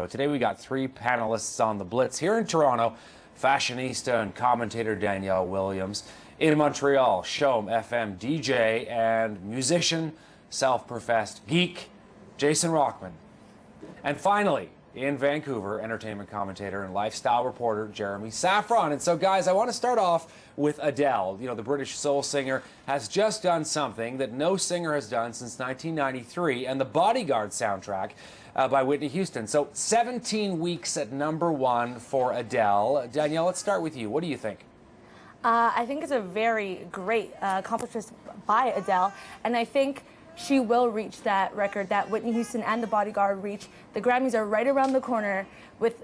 Today we got three panelists on the Blitz. Here in Toronto, fashionista and commentator Danielle Williams. In Montreal, Showm FM DJ and musician, self-professed geek, Jason Rockman. And finally, in Vancouver, entertainment commentator and lifestyle reporter Jeremy Saffron. And so, guys, I want to start off with Adele. You know, the British soul singer has just done something that no singer has done since 1993, and the Bodyguard soundtrack by Whitney Houston. So 17 weeks at #1 for Adele. Danielle, let's start with you. What do you think? I think it's a very great accomplishment by Adele, and I think she will reach that record that Whitney Houston and the Bodyguard reached. The Grammys are right around the corner.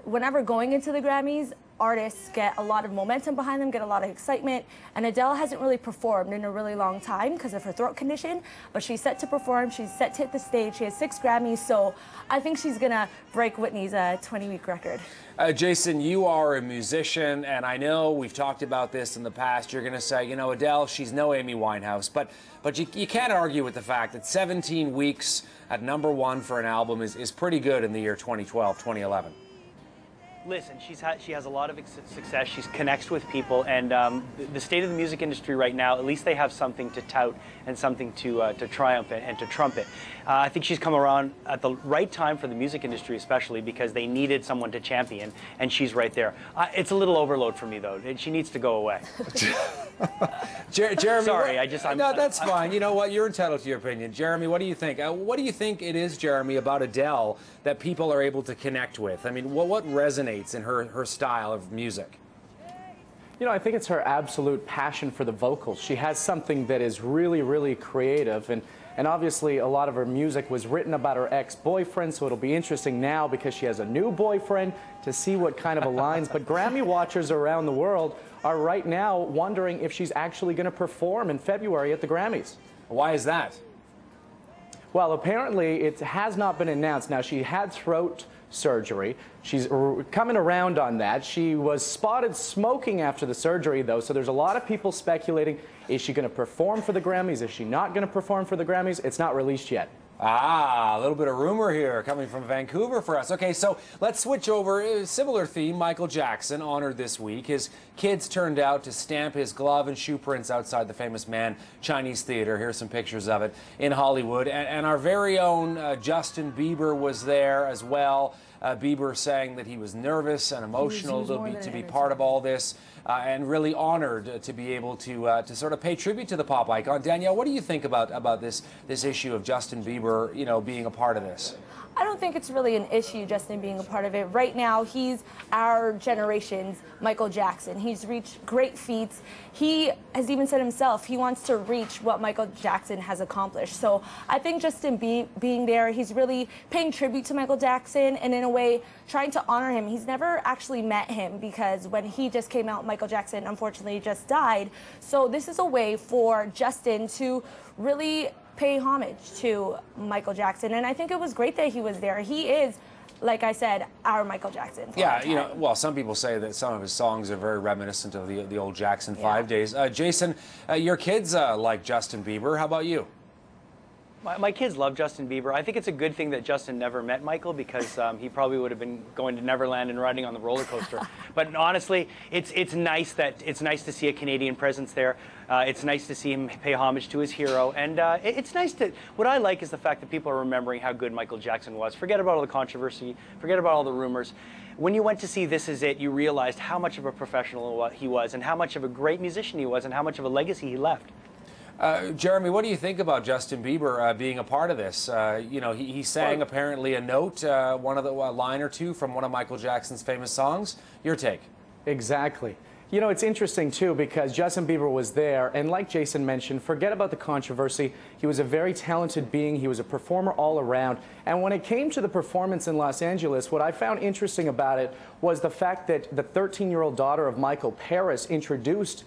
Whenever going into the Grammys, artists get a lot of momentum behind them, get a lot of excitement, and Adele hasn't really performed in a really long time because of her throat condition, but she's set to perform, she's set to hit the stage, she has 6 Grammys, so I think she's gonna break Whitney's 20-week record. Jason, you are a musician, and I know we've talked about this in the past. You're gonna say, you know, Adele, she's no Amy Winehouse, but you can't argue with the fact that 17 weeks at #1 for an album is pretty good in the year 2012, 2011. Listen, she has a lot of success. She connects with people, and the state of the music industry right now, at least they have something to tout and something to triumph and to trumpet. I think she's come around at the right time for the music industry, especially because they needed someone to champion, and she's right there. It's a little overload for me, though. She needs to go away. Jeremy, sorry, no, that's fine. You know what? You're entitled to your opinion. Jeremy, what do you think? What do you think it is, Jeremy, about Adele that people are able to connect with? I mean, what resonates in her style of music? You know, I think it's her absolute passion for the vocals. She has something that is really, really creative, and obviously a lot of her music was written about her ex-boyfriend, so it'll be interesting now because she has a new boyfriend to see what kind of aligns. But Grammy watchers around the world are right now wondering if she's actually going to perform in February at the Grammys. Why is that? Well, apparently it has not been announced. Now, she had throat surgery. She's coming around on that. She was spotted smoking after the surgery, though, so there's a lot of people speculating, is she going to perform for the Grammys? Is she not going to perform for the Grammys? It's not released yet. Ah, a little bit of rumor here coming from Vancouver for us. Okay, so let's switch over. A similar theme, Michael Jackson honored this week. His kids turned out to stamp his glove and shoe prints outside the famous Man Chinese Theater. Here's some pictures of it in Hollywood. And our very own Justin Bieber was there as well. Bieber saying that he was nervous and emotional to be part of all this, and really honored to be able to sort of pay tribute to the pop icon. Danielle, what do you think about this issue of Justin Bieber, you know, being a part of this? I don't think it's really an issue, Justin being a part of it. Right now, he's our generation's Michael Jackson. He's reached great feats. He has even said himself he wants to reach what Michael Jackson has accomplished. So I think Justin being there, he's really paying tribute to Michael Jackson and in a way trying to honor him. He's never actually met him because when he just came out, Michael Jackson unfortunately just died. So this is a way for Justin to really pay homage to Michael Jackson, and I think it was great that he was there. He is, like I said, our Michael Jackson. Yeah, you know, well, some people say that some of his songs are very reminiscent of the old Jackson 5 days. Jason, your kids like Justin Bieber. How about you? My kids love Justin Bieber. I think it's a good thing that Justin never met Michael because he probably would have been going to Neverland and riding on the roller coaster. But honestly, it's nice to see a Canadian presence there. It's nice to see him pay homage to his hero, and it's nice to. What I like is the fact that people are remembering how good Michael Jackson was. Forget about all the controversy. Forget about all the rumors. When you went to see This Is It, you realized how much of a professional he was, and how much of a great musician he was, and how much of a legacy he left. Jeremy, what do you think about Justin Bieber being a part of this? You know, he sang apparently a note, one of the line or two from one of Michael Jackson's famous songs. Your take? Exactly. You know, it's interesting, too, because Justin Bieber was there, and like Jason mentioned, forget about the controversy. He was a very talented being. He was a performer all around. And when it came to the performance in Los Angeles, what I found interesting about it was the fact that the 13-year-old daughter of Michael, Paris, introduced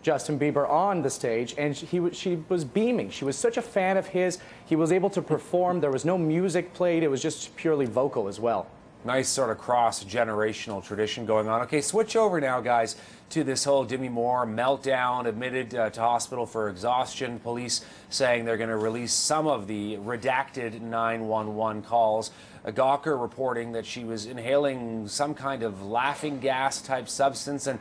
Justin Bieber on the stage, and she was beaming. She was such a fan of his. He was able to perform. There was no music played. It was just purely vocal as well. Nice sort of cross-generational tradition going on. Okay, switch over now, guys, to this whole Demi Moore meltdown, admitted to hospital for exhaustion. Police saying they're going to release some of the redacted 911 calls. Gawker reporting that she was inhaling some kind of laughing gas type substance. And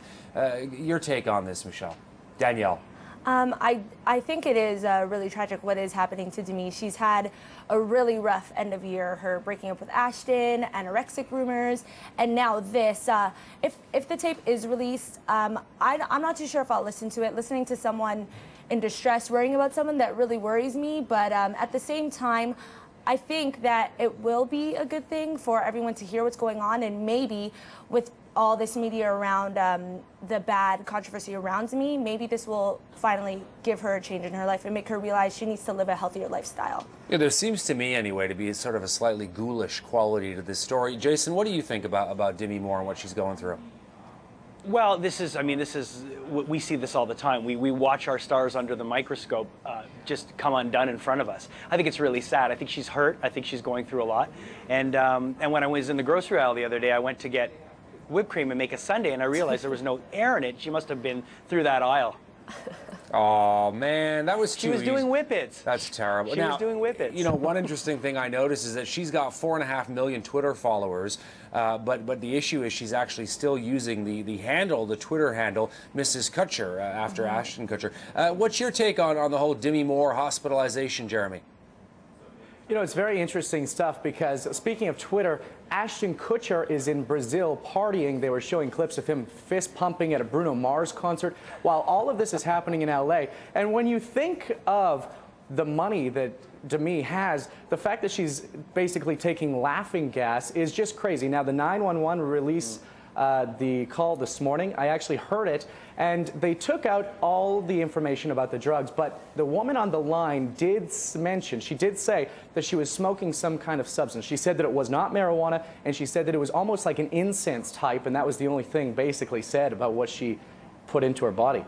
your take on this, Michelle? Danielle. I think it is really tragic what is happening to Demi. She's had a really rough end of year, her breaking up with Ashton, anorexic rumors, and now this. If the tape is released, I'm not too sure if I'll listen to it. Listening to someone in distress, worrying about someone, that really worries me, but at the same time, I think that it will be a good thing for everyone to hear what's going on, and maybe with all this media around the bad controversy around me, maybe this will finally give her a change in her life and make her realize she needs to live a healthier lifestyle. Yeah, there seems to me, anyway, to be sort of a slightly ghoulish quality to this story. Jason, what do you think about Demi Moore and what she's going through? Well, we see this all the time. We watch our stars under the microscope just come undone in front of us. I think it's really sad. I think she's hurt. I think she's going through a lot. And when I was in the grocery aisle the other day, I went to get whipped cream and make a sundae, and I realized there was no air in it. She must have been through that aisle. Oh, man, that was too She was doing whippets. That's terrible. She was doing whippets. You know, one interesting thing I noticed is that she's got 4.5 million Twitter followers, but the issue is she's actually still using the handle, the Twitter handle, Mrs. Kutcher, after Ashton Kutcher. What's your take on the whole Demi Moore hospitalization, Jeremy? You know, it's very interesting stuff because, speaking of Twitter, Ashton Kutcher is in Brazil partying. They were showing clips of him fist pumping at a Bruno Mars concert while all of this is happening in LA. And when you think of the money that Demi has, the fact that she's basically taking laughing gas is just crazy. Now, the 911 release the call this morning, I actually heard it, and they took out all the information about the drugs, but the woman on the line did mention, she did say that she was smoking some kind of substance. She said that it was not marijuana, and she said that it was almost like an incense type, and that was the only thing basically said about what she put into her body.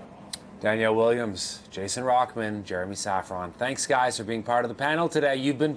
Danielle Williams, Jason Rockman, Jeremy Saffron. Thanks, guys, for being part of the panel today. You've been